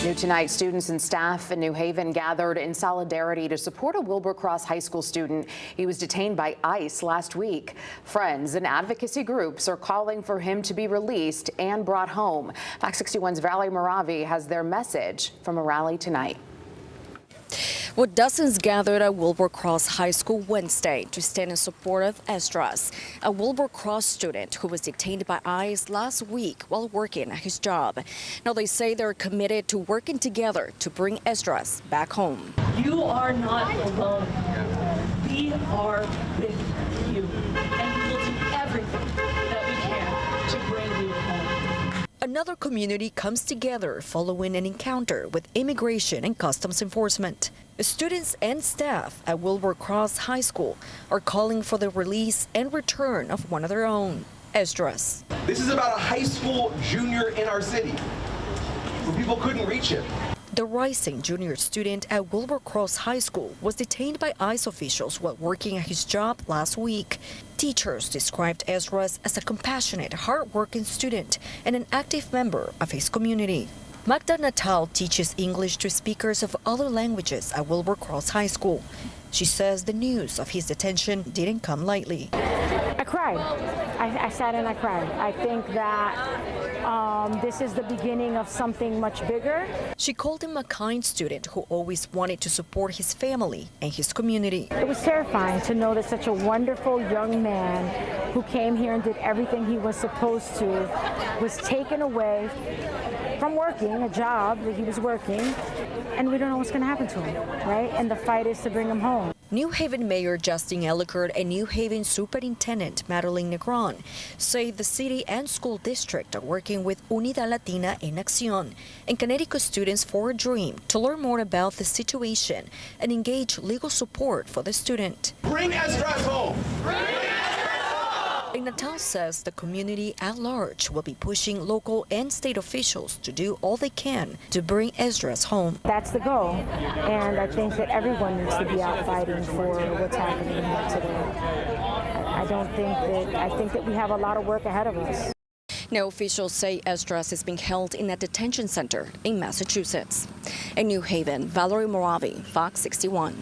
New tonight, students and staff in New Haven gathered in solidarity to support a Wilbur Cross High School student. He was detained by ICE last week. Friends and advocacy groups are calling for him to be released and brought home. Fox 61's Valerie Moravi has their message from a rally tonight. Well, dozens gathered at Wilbur Cross High School Wednesday to stand in support of Esdras, a Wilbur Cross student who was detained by ICE last week while working at his job. Now they say they're committed to working together to bring Esdras back home. You are not alone. We are with you, and we will do everything that we can to bring you home. Another community comes together following an encounter with immigration and customs enforcement. Students and staff at Wilbur Cross High School are calling for the release and return of one of their own, Esdras. This is about a high school junior in our city where people couldn't reach him. The rising junior student at Wilbur Cross High School was detained by ICE officials while working at his job last week. Teachers described Esdras as a compassionate, hardworking student and an active member of his community. Magda Natal teaches English to speakers of other languages at Wilbur Cross High School. She says the news of his detention didn't come lightly. I cried. I sat and I cried. I think that this is the beginning of something much bigger. She called him a kind student who always wanted to support his family and his community. It was terrifying to know that such a wonderful young man who came here and did everything he was supposed to was taken away from working, a job that he was working, and we don't know what's going to happen to him, right? And the fight is to bring him home. New Haven Mayor Justin Ellicott and New Haven Superintendent Madeline Negron say the city and school district are working with Unidad Latina en Acción and Connecticut Students for a Dream to learn more about the situation and engage legal support for the student. Bring Esdras home! Natal says the community at large will be pushing local and state officials to do all they can to bring Esdras home. That's the goal, and I think that everyone needs to be out fighting for what's happening here today. I think that we have a lot of work ahead of us. Now officials say Esdras is being held in a detention center in Massachusetts. In New Haven, Valerie Moravi, Fox 61.